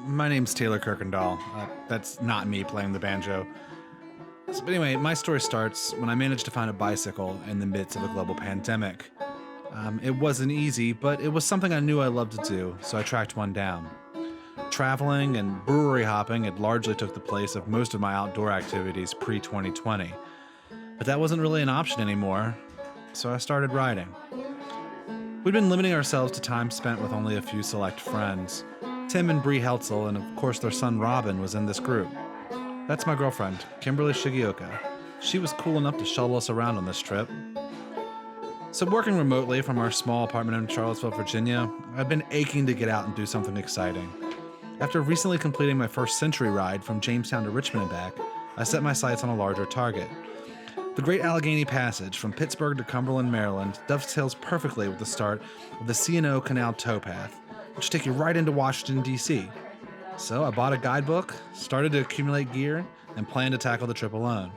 My name's Taylor Kuykendall. That's not me playing the banjo. But anyway, my story starts when I managed to find a bicycle in the midst of a global pandemic. It wasn't easy, but it was something I knew I loved to do, so I tracked one down. Traveling and brewery hopping had largely took the place of most of my outdoor activities pre-2020. But that wasn't really an option anymore, so I started riding. We'd been limiting ourselves to time spent with only a few select friends. Tim and Bree Heltzel, and of course their son Robin, was in this group. That's my girlfriend, Kimberly Shigioka. She was cool enough to shuttle us around on this trip. So working remotely from our small apartment in Charlottesville, Virginia, I've been aching to get out and do something exciting. After recently completing my first century ride from Jamestown to Richmond and back, I set my sights on a larger target. The Great Allegheny Passage from Pittsburgh to Cumberland, Maryland dovetails perfectly with the start of the C&O Canal Towpath, which take you right into Washington, D.C. So I bought a guidebook, started to accumulate gear, and planned to tackle the trip alone.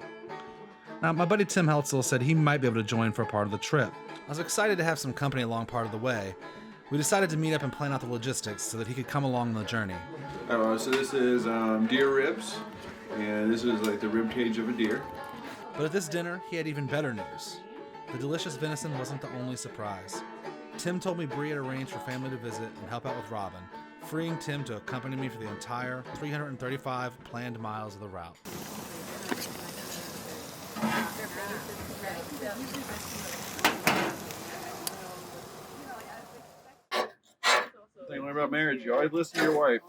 Now, my buddy Tim Heltzel said he might be able to join for a part of the trip. I was excited to have some company along part of the way. We decided to meet up and plan out the logistics so that he could come along on the journey. So this is deer ribs, and this is like the rib cage of a deer. But at this dinner, he had even better news. The delicious venison wasn't the only surprise. Tim told me Bree had arranged for family to visit and help out with Robin, freeing Tim to accompany me for the entire 335 planned miles of the route. Thing about marriage, you always listen to your wife.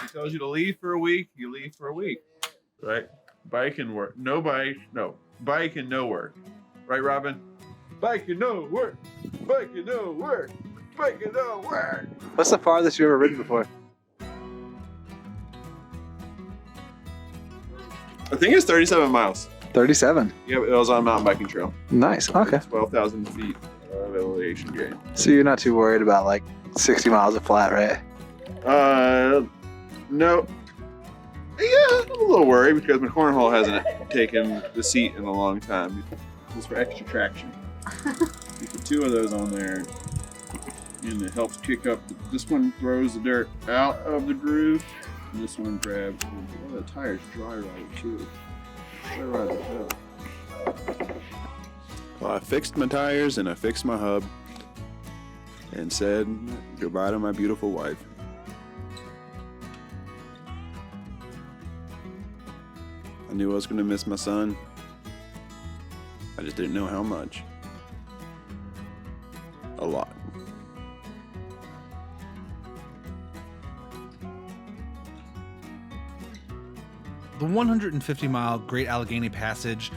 She tells you to leave for a week, you leave for a week. Right? Bike and work. Bike and no work. Right, Robin? Bike and no work. Bike and no work. Bike and no work. What's the farthest you ever ridden before? I think it's 37 miles. 37. Yeah, it was on a mountain biking trail. Nice. Okay. 12,000 feet of elevation gain. So you're not too worried about like 60 miles of flat, right? No. Yeah, I'm a little worried because my cornhole hasn't taken the seat in a long time. It's for extra traction. You put two of those on there, and it helps kick up. This one throws the dirt out of the groove, and this one grabs. Oh, the tire's dry rotted too. Dry rotted hell. Well, I fixed my tires and I fixed my hub and said goodbye to my beautiful wife. I knew I was going to miss my son. I just didn't know how much. A lot. The 150-mile Great Allegheny Passage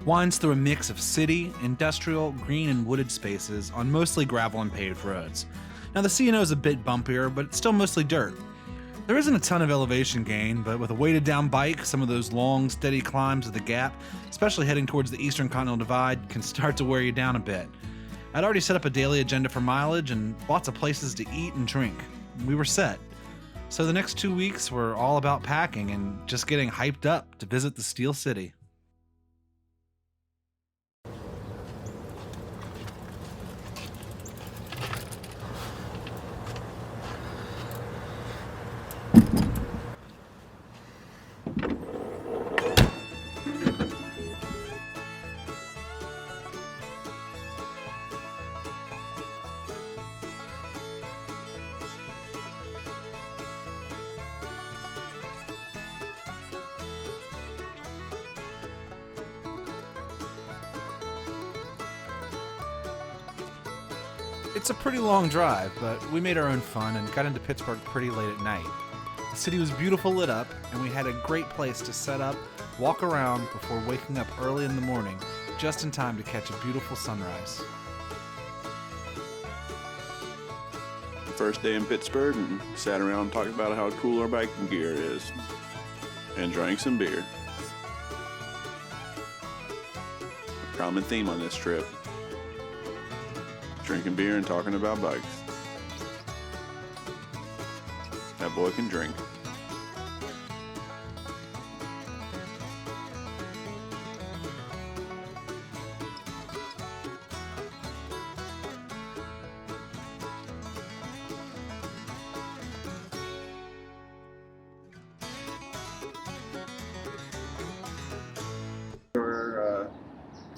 winds through a mix of city, industrial, green, and wooded spaces on mostly gravel and paved roads. Now the C&O is a bit bumpier, but it's still mostly dirt. There isn't a ton of elevation gain, but with a weighted down bike, some of those long, steady climbs of the gap, especially heading towards the Eastern Continental Divide, can start to wear you down a bit. I'd already set up a daily agenda for mileage and lots of places to eat and drink. We were set. So the next 2 weeks were all about packing and just getting hyped up to visit the Steel City. It's a pretty long drive, but we made our own fun and got into Pittsburgh pretty late at night. The city was beautiful lit up, and we had a great place to set up, walk around before waking up early in the morning, just in time to catch a beautiful sunrise. First day in Pittsburgh and sat around and talked about how cool our biking gear is. And drank some beer. A common theme on this trip. Drinking beer and talking about bikes. That boy can drink.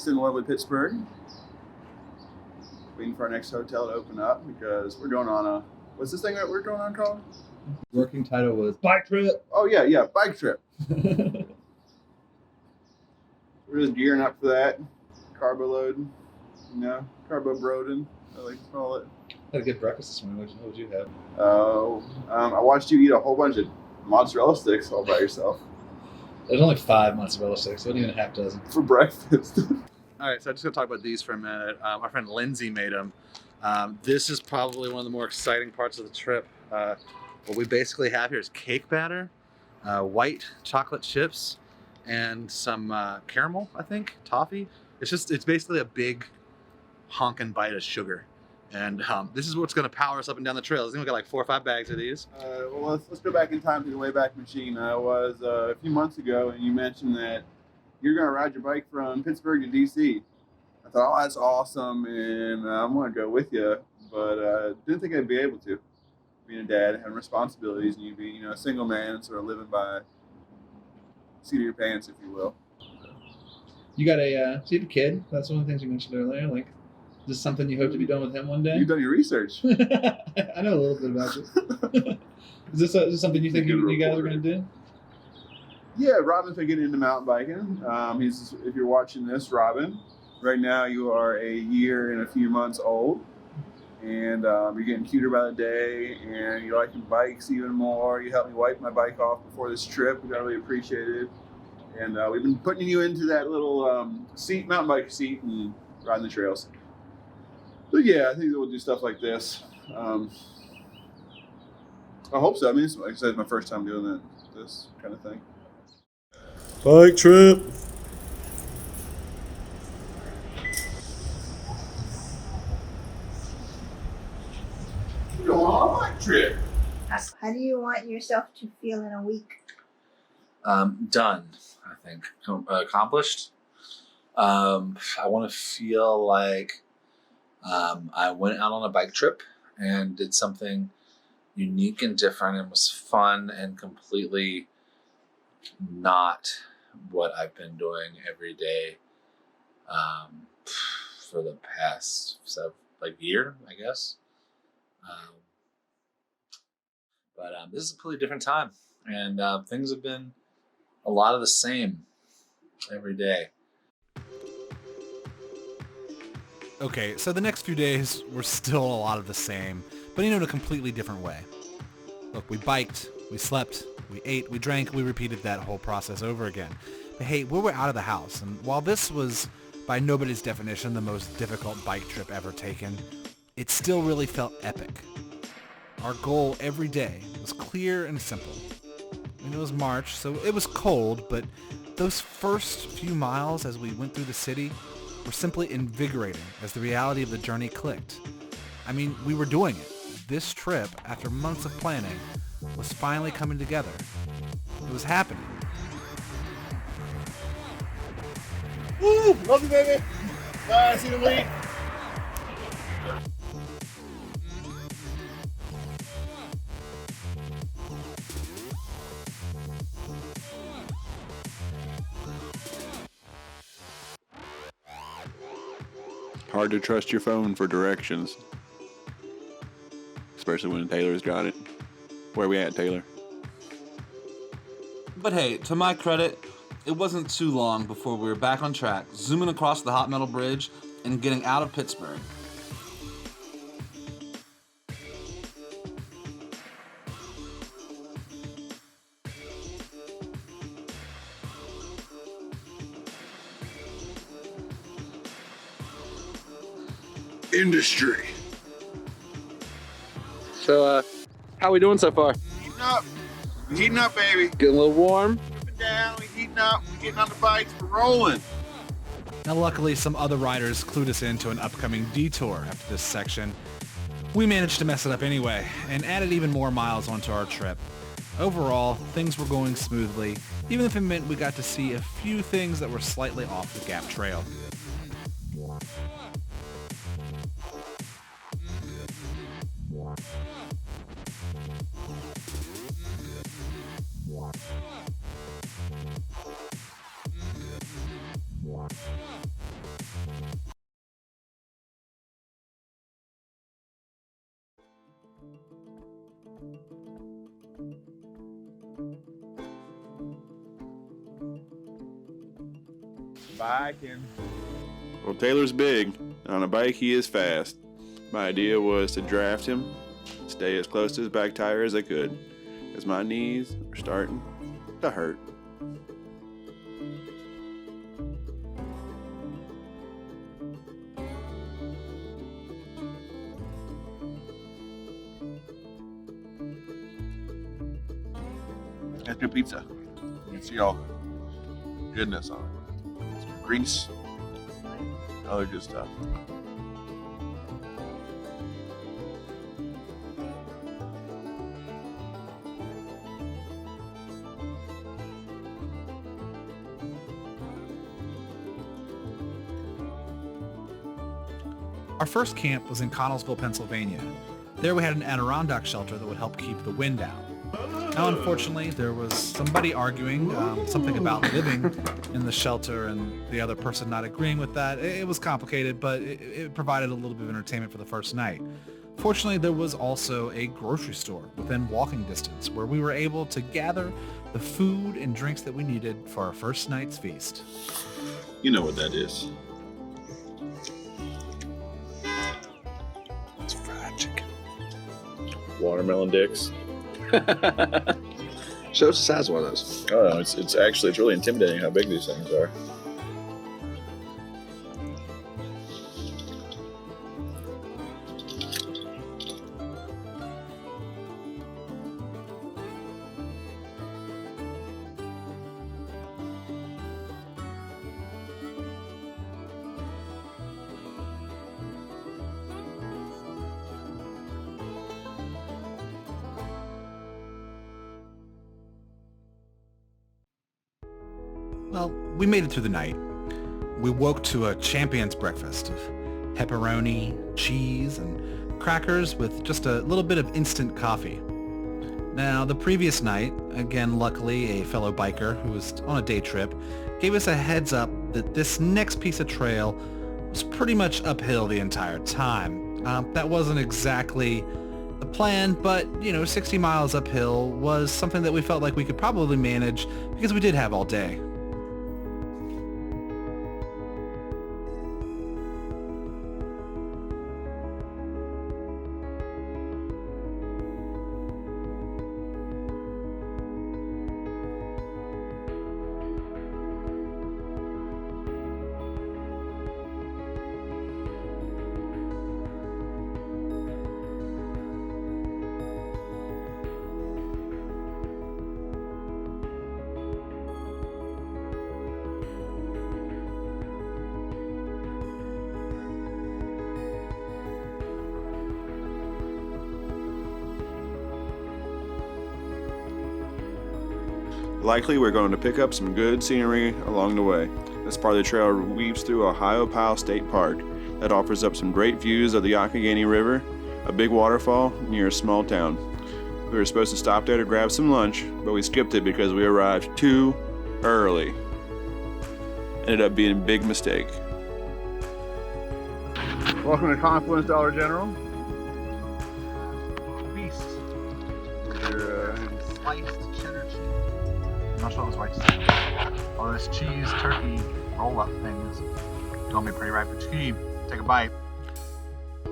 just in lovely Pittsburgh. Waiting for our next hotel to open up because we're going on a, what's this thing that we're going on called? Working title was bike trip. Oh yeah, bike trip. We're just gearing up for that. Carbo loading, carbo broading, I like to call it. Had a good breakfast this morning. What would you have? I watched you eat a whole bunch of mozzarella sticks all by yourself. There's only 5 mozzarella sticks. Wasn't even a half dozen. For breakfast. All right, so I'm just gonna talk about these for a minute. Our friend Lindsay made them. This is probably one of the more exciting parts of the trip. What we basically have here is cake batter, white chocolate chips, and some caramel, I think, toffee. It's basically a big honking bite of sugar. And this is what's going to power us up and down the trails. I think we got like 4 or 5 bags of these. Well, let's go back in time to the Wayback Machine. I was a few months ago, and you mentioned that you're going to ride your bike from Pittsburgh to DC. I thought, oh, that's awesome, and I'm going to go with you. But didn't think I'd be able to. Being a dad, having responsibilities, and you being a single man, sort of living by the seat of your pants, if you will. You got so you have a kid. That's one of the things you mentioned earlier. Like, is this something you hope to be done with him one day? You've done your research. I know a little bit about this. Is this something you think you guys are going to do? Yeah, Robin's been getting into mountain biking. If you're watching this, Robin, right now you are a year and a few months old, and you're getting cuter by the day, and you're liking bikes even more. You helped me wipe my bike off before this trip, which I really appreciated. And we've been putting you into that little mountain bike seat, and riding the trails. So yeah, I think we'll do stuff like this. I hope so. I mean, like I said, it's my first time doing this kind of thing. Bike trip. We're going on a bike trip. How do you want yourself to feel in a week? Done, I think. Accomplished. I want to feel like I went out on a bike trip and did something unique and different and was fun and completely not what I've been doing every day for the past year, I guess. But this is a completely different time, and things have been a lot of the same every day. Okay, so the next few days were still a lot of the same, but in a completely different way. Look, we biked, we slept, we ate, we drank, we repeated that whole process over again. But hey, we were out of the house, and while this was, by nobody's definition, the most difficult bike trip ever taken, it still really felt epic. Our goal every day was clear and simple. It was March, so it was cold, but those first few miles as we went through the city were simply invigorating as the reality of the journey clicked. I mean, we were doing it. This trip, after months of planning, was finally coming together. It was happening. Woo! Love you, baby. Bye. See you in a week. Hard to trust your phone for directions, especially when Taylor's got it. Where we at, Taylor? But hey, to my credit, it wasn't too long before we were back on track, zooming across the Hot Metal Bridge and getting out of Pittsburgh. Industry. So, how we doing so far? Heating up. We're heating up, baby. Getting a little warm? Moving down. We're heating up. We're getting on the bikes. We're rolling. Now luckily, some other riders clued us into an upcoming detour after this section. We managed to mess it up anyway, and added even more miles onto our trip. Overall, things were going smoothly, even if it meant we got to see a few things that were slightly off the Gap Trail. Biking. Well, Taylor's big. On a bike, he is fast. My idea was to draft him, stay as close to his back tire as I could, as my knees are starting to hurt. That's good pizza. You can see all the goodness on it. Some grease, other good stuff. Our first camp was in Connellsville, Pennsylvania. There we had an Adirondack shelter that would help keep the wind out. Now, unfortunately, there was somebody arguing something about living in the shelter and the other person not agreeing with that. It was complicated, but it provided a little bit of entertainment for the first night. Fortunately, there was also a grocery store within walking distance where we were able to gather the food and drinks that we needed for our first night's feast. You know what that is. It's fried chicken. Watermelon dicks. Show us the size of one of those. Oh no, it's really intimidating how big these things are. Well, we made it through the night. We woke to a champion's breakfast of pepperoni, cheese, and crackers with just a little bit of instant coffee. Now, the previous night, again, luckily, a fellow biker who was on a day trip gave us a heads up that this next piece of trail was pretty much uphill the entire time. That wasn't exactly the plan, but, 60 miles uphill was something that we felt like we could probably manage because we did have all day. Likely we're going to pick up some good scenery along the way. This part of the trail weaves through Ohio State Park that offers up some great views of the Allegheny River, a big waterfall near a small town. We were supposed to stop there to grab some lunch, but we skipped it because we arrived too early. Ended up being a big mistake. Welcome to Confluence Dollar General. Feast. Your Sliced cheddar cheese. I'm not sure what was right. All this cheese, turkey, roll-up things. Gonna be pretty ripe for cheese. Take a bite.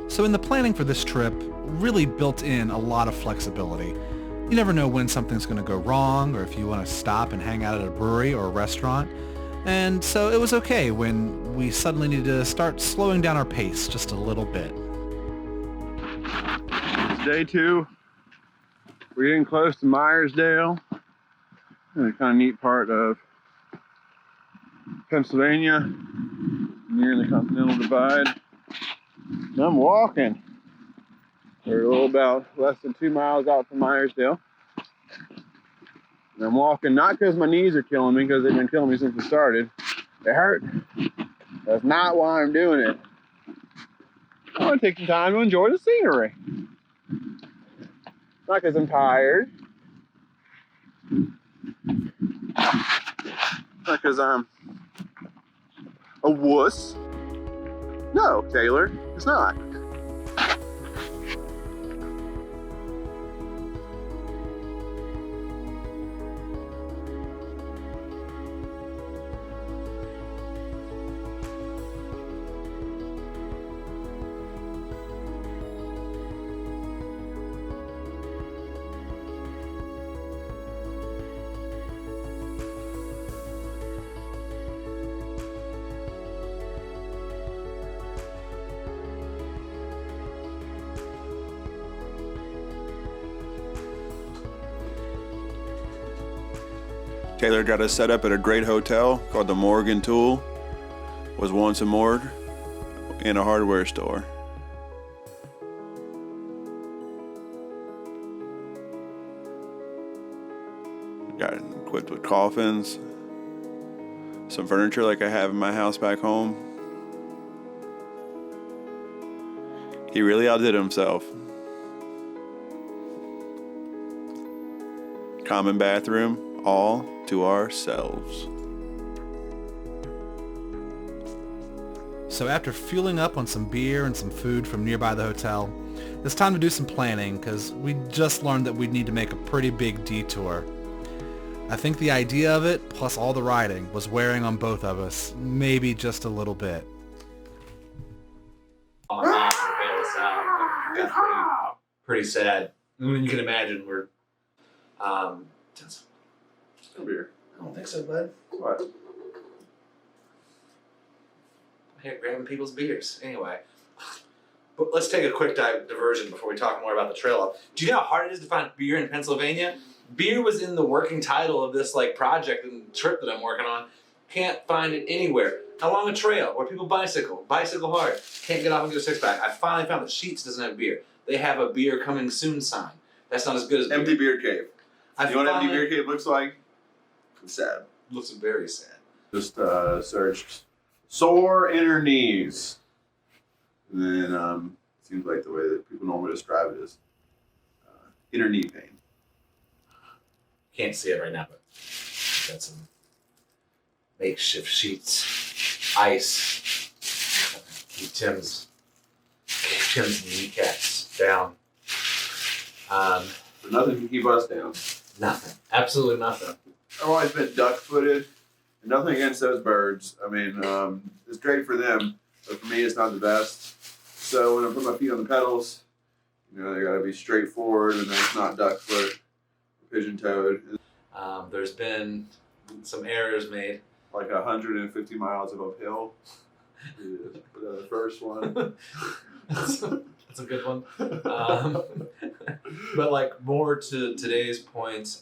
So in the planning for this trip, really built in a lot of flexibility. You never know when something's going to go wrong or if you want to stop and hang out at a brewery or a restaurant. And so it was okay when we suddenly needed to start slowing down our pace just a little bit. It's day 2. We're getting close to Myersdale. A kind of neat part of Pennsylvania, near the Continental Divide. And I'm walking. We're a little about less than 2 miles out from Myersdale. And I'm walking not because my knees are killing me, because they've been killing me since we started. They hurt. That's not why I'm doing it. I want to take some time to enjoy the scenery. Not because I'm tired. Not because I'm a wuss. No, Taylor, it's not. Taylor got us set up at a great hotel called the Morgan Tool. Was once a morgue in a hardware store. Got equipped with coffins, some furniture like I have in my house back home. He really outdid himself. Common bathroom, all to ourselves. So after fueling up on some beer and some food from nearby the hotel, it's time to do some planning because we just learned that we'd need to make a pretty big detour. I think the idea of it, plus all the riding, was wearing on both of us, maybe just a little bit. My mom would bail us out. Got pretty sad. I mean, you can imagine we're. Come here. I don't think so, bud. What? I'm here grabbing people's beers. Anyway, but let's take a quick diversion before we talk more about the trail. Do you know how hard it is to find beer in Pennsylvania? Beer was in the working title of this project and trip that I'm working on. Can't find it anywhere. Along a trail where people bicycle hard. Can't get off and get a six-pack. I finally found that Sheetz doesn't have beer. They have a beer coming soon sign. That's not as good as Empty beer cave. You know what empty beer cave looks like? It's sad. Looks very sad. Just searched sore inner knees. And then seems like the way that people normally describe it is inner knee pain. Can't see it right now, but got some makeshift sheets, ice. Keep Tim's kneecaps down. But nothing can keep us down. Nothing. Absolutely nothing. I've always been duck-footed. And nothing against those birds. I mean, it's great for them, but for me, it's not the best. So when I put my feet on the pedals, they got to be straightforward, and then it's not duck-foot, pigeon-toed. There's been some errors made. Like 150 miles of uphill. The first one. That's a good one. But more to today's point,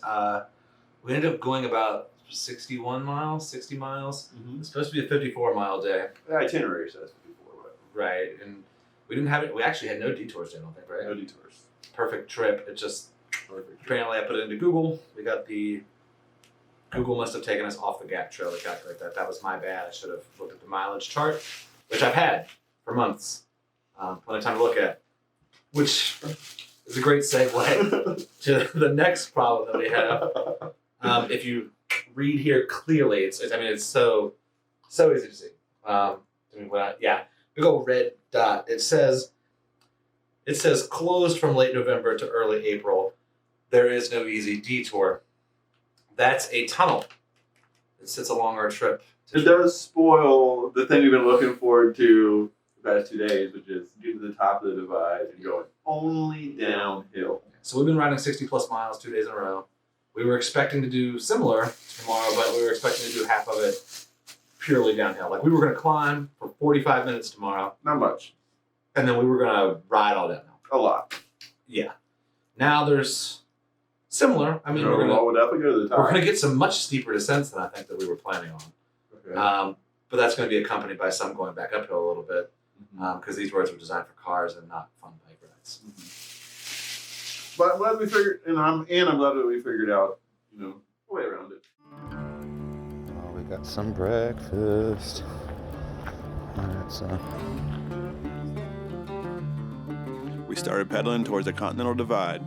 we ended up going about 60 miles. Mm-hmm. It's supposed to be a 54-mile day. The itinerary says 54, but Right, and we didn't have it. We actually had no detours, I don't think, right? no detours. Perfect trip. It just Perfect. apparently I put it into Google. We got the Google must have taken us off the Gap Trail to calculate that. That was my bad. I should have looked at the mileage chart, which I've had for months. Plenty of time to look at, which is a great segue to the next problem that we have. If you read here clearly, it's so easy to see. Big old red dot. It says closed from late November to early April. There is no easy detour. That's a tunnel that sits along our trip. It does spoil the thing we've been looking forward to the past 2 days, which is getting to the top of the divide and going only downhill. So we've been riding 60 plus miles 2 days in a row. We were expecting to do similar tomorrow, but we were expecting to do half of it purely downhill. We were going to climb for 45 minutes tomorrow, Not much. and then we were going to ride all downhill. A lot. Yeah. Now there's similar. I mean, we're we'll definitely go to the top. gonna get some much steeper descents than I think that we were planning on. Okay. But that's going to be accompanied by some going back uphill a little bit, because these roads were designed for cars and not fun bike rides. But I'm glad we figured, and I'm glad that we figured out, a way around it. Oh, we got some breakfast. Alright, so. We started pedaling towards the Continental Divide,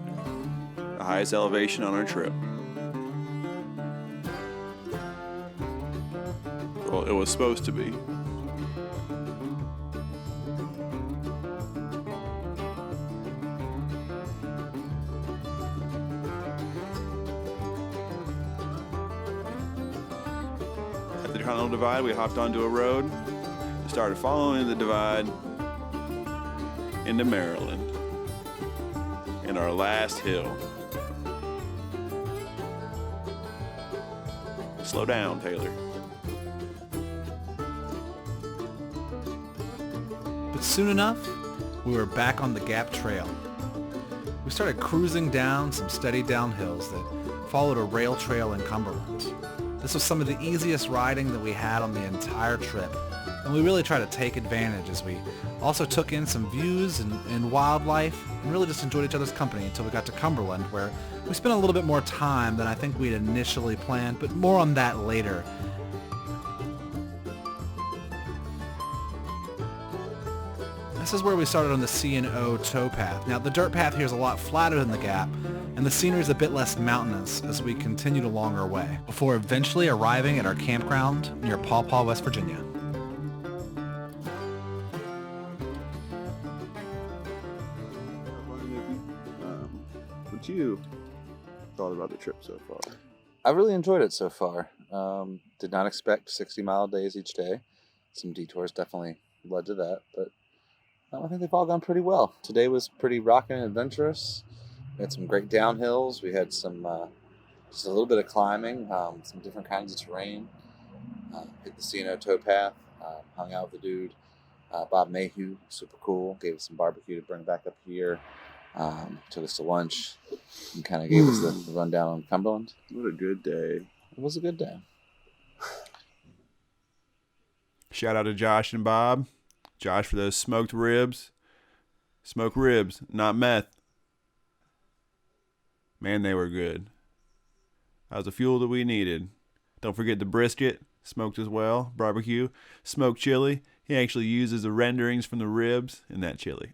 the highest elevation on our trip. Well, it was supposed to be. At the Continental Divide, we hopped onto a road and started following the divide into Maryland. And our last hill. Slow down, Taylor. But soon enough, we were back on the Gap Trail. We started cruising down some steady downhills that followed a rail trail in Cumberland. This was some of the easiest riding that we had on the entire trip, and we really tried to take advantage as we also took in some views and wildlife and really just enjoyed each other's company until we got to Cumberland, where we spent a little bit more time than I think we'd initially planned, but more on that later. This is where we started on the C&O Towpath. Now, the dirt path here is a lot flatter than the Gap, and the scenery is a bit less mountainous as we continued along our way, before eventually arriving at our campground near Paw Paw, West Virginia. What you thought about the trip so far? I've really enjoyed it so far. Did not expect 60-mile days each day. Some detours definitely led to that, but I think they've all gone pretty well. Today was pretty rocking and adventurous. We had some great downhills. We had some, just a little bit of climbing, some different kinds of terrain. Hit the C&O Towpath, hung out with the dude, Bob Mayhew, super cool. Gave us some barbecue to bring back up here. Took us to lunch and kind of gave us the rundown on Cumberland. What a good day. It was a good day. Shout out to Josh and Bob. Josh for those smoked ribs. Smoked ribs, not meth. Man, they were good. That was the fuel that we needed. Don't forget the brisket, smoked as well, barbecue, smoked chili. He actually uses the renderings from the ribs in that chili.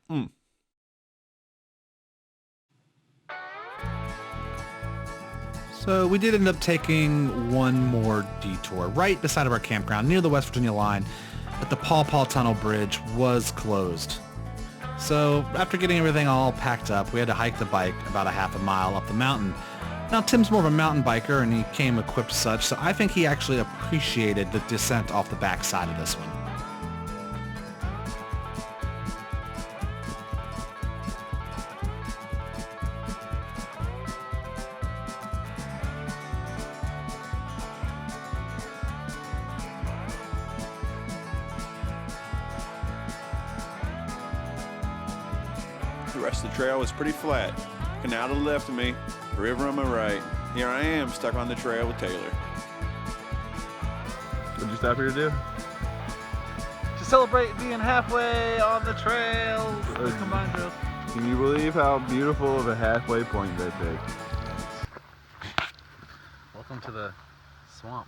So we did end up taking one more detour right beside of our campground near the West Virginia line, but the Paw Paw Tunnel Bridge was closed. So after getting everything all packed up, we had to hike the bike about a half a mile up the mountain. Now Tim's more of a mountain biker and he came equipped such, so I think he actually appreciated the descent off the backside of this one. The rest of the trail was pretty flat. Canal to the left of me, river on my right. Here I am, stuck on the trail with Taylor. What'd you stop here to do? To celebrate being halfway on the trails. Combined trails. Can you believe how beautiful of a halfway point that is? Welcome to the swamp.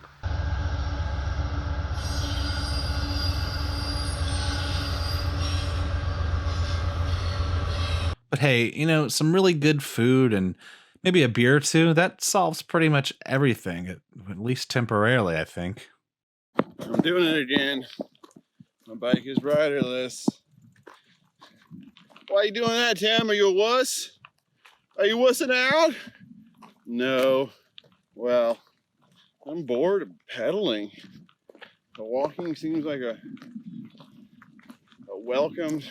But hey, you know, some really good food and maybe a beer or two, that solves pretty much everything, at least temporarily, I think. I'm doing it again. My bike is riderless. Why are you doing that, Tim? Are you a wuss? Are you wussing out? No. Well, I'm bored of pedaling. The walking seems like a welcome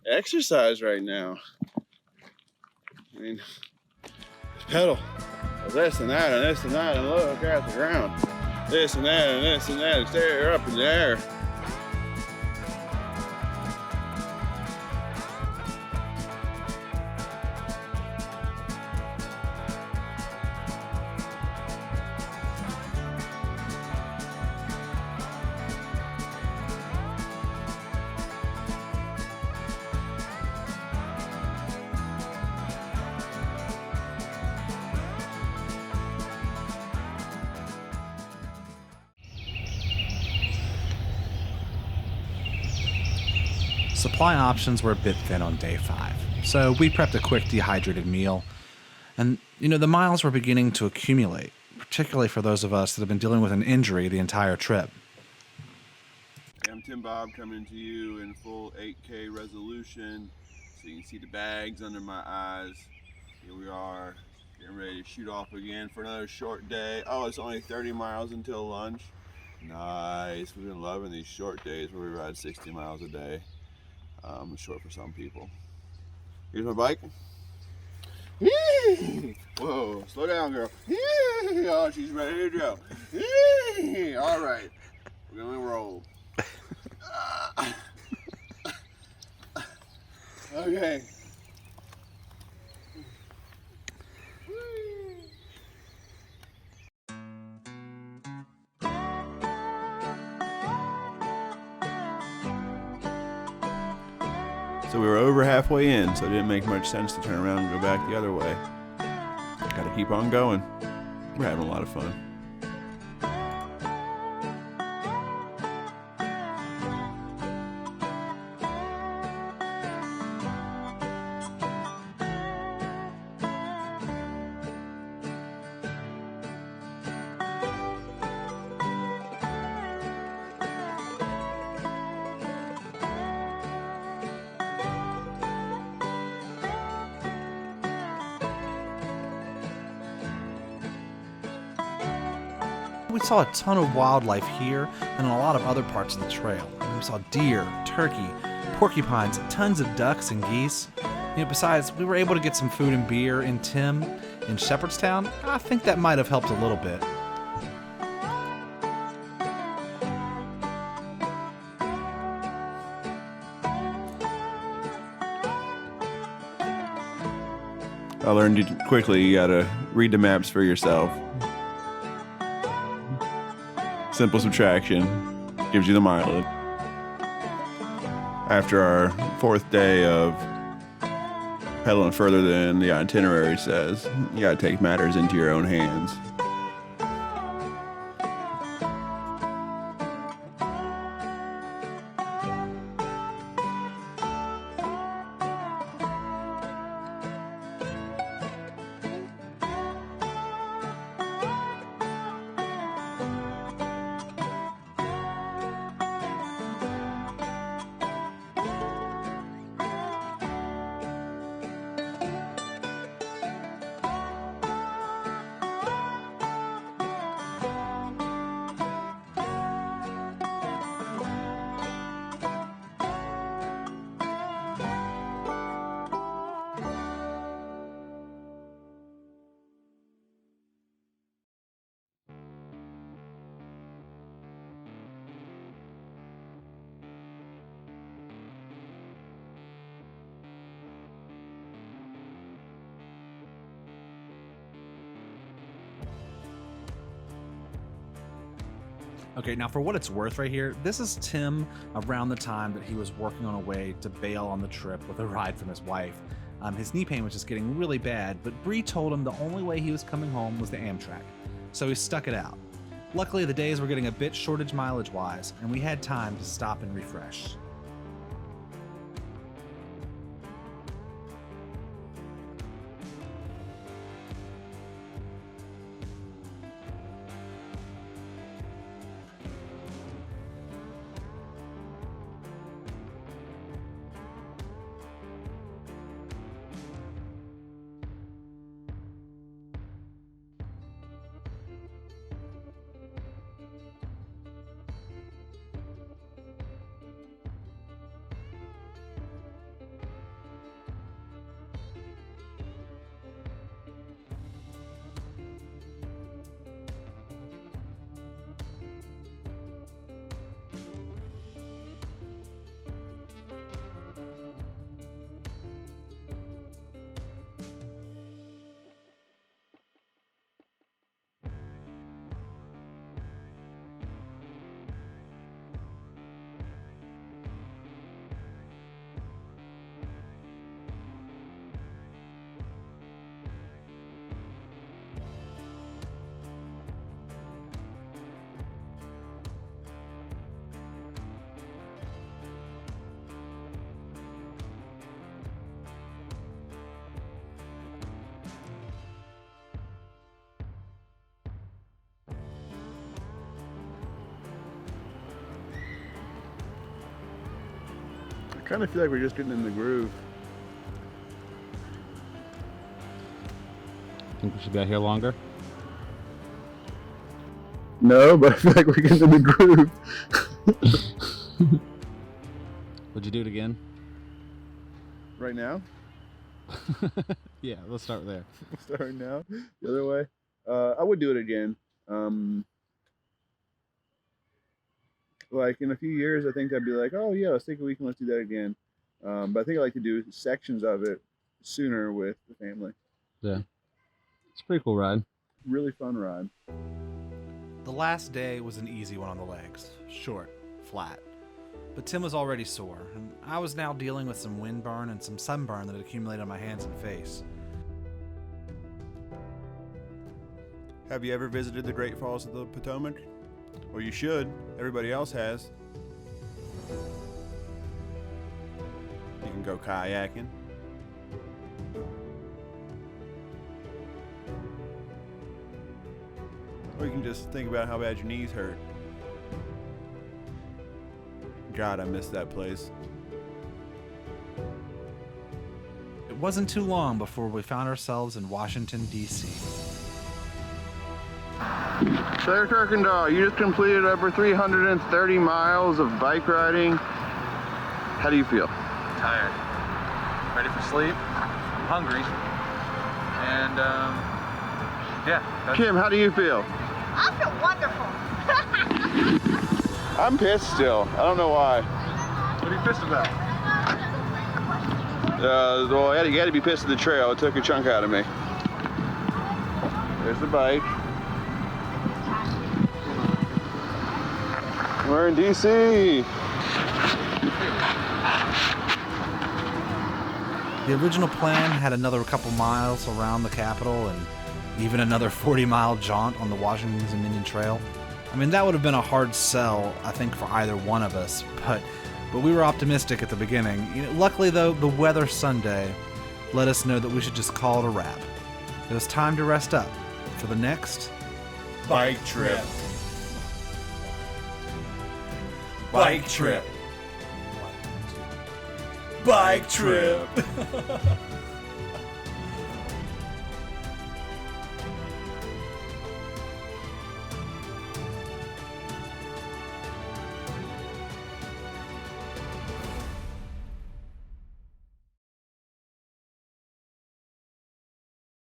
exercise right now. I mean, just pedal. This and that and this and that and look at the ground. This and that and this and that and stare up in the air. Supply options were a bit thin on day 5, so we prepped a quick dehydrated meal. And, you know, the miles were beginning to accumulate, particularly for those of us that have been dealing with an injury the entire trip. I'm Tim Bob coming to you in full 8K resolution, so you can see the bags under my eyes. Here we are, getting ready to shoot off again for another short day. Oh, it's only 30 miles until lunch. Nice, we've been loving these short days where we ride 60 miles a day. Short for some people. Here's my bike. Whoa, slow down, girl. Oh, she's ready to go. All right, we're gonna roll. Okay. So we were over halfway in, so it didn't make much sense to turn around and go back the other way. Gotta keep on going. We're having a lot of fun. We saw a ton of wildlife here and in a lot of other parts of the trail. We saw deer, turkey, porcupines, tons of ducks and geese. Besides, we were able to get some food and beer in Tim in Shepherdstown. I think that might have helped a little bit. I learned quickly you gotta read the maps for yourself. Simple subtraction gives you the mileage. After our 4th day of pedaling further than the itinerary says, you gotta take matters into your own hands. Okay, now for what it's worth right here, this is Tim around the time that he was working on a way to bail on the trip with a ride from his wife. His knee pain was just getting really bad, but Bree told him the only way he was coming home was the Amtrak, so he stuck it out. Luckily, the days were getting a bit shortage mileage-wise, and we had time to stop and refresh. I kind of feel like we're just getting in the groove. Think we should be out here longer? No, but I feel like we're getting in the groove. Would you do it again? Right now? Yeah, let's start there. Starting now? The other way? I would do it again. Like in a few years, I think I'd be like, oh yeah, let's take a week and let's do that again. But I think I like to do sections of it sooner with the family. Yeah. It's a pretty cool ride. Really fun ride. The last day was an easy one on the legs. Short, flat. But Tim was already sore, and I was now dealing with some windburn and some sunburn that had accumulated on my hands and face. Have you ever visited the Great Falls of the Potomac? Well, you should. Everybody else has. You can go kayaking. Or you can just think about how bad your knees hurt. God, I miss that place. It wasn't too long before we found ourselves in Washington, D.C. Sir Kuykendall, you just completed over 330 miles of bike riding. How do you feel? Tired. Ready for sleep. I'm hungry. And, yeah. Kim, how do you feel? I feel wonderful. I'm pissed still. I don't know why. What are you pissed about? Well, you had to be pissed at the trail. It took a chunk out of me. There's the bike. We're in DC. The original plan had another couple miles around the Capitol and even another 40-mile jaunt on the Washington Dominion Trail. I mean, that would have been a hard sell, I think, for either one of us, but we were optimistic at the beginning. Luckily, though, the weather Sunday let us know that we should just call it a wrap. It was time to rest up for the next Bike trip. Bike trip. Bike trip.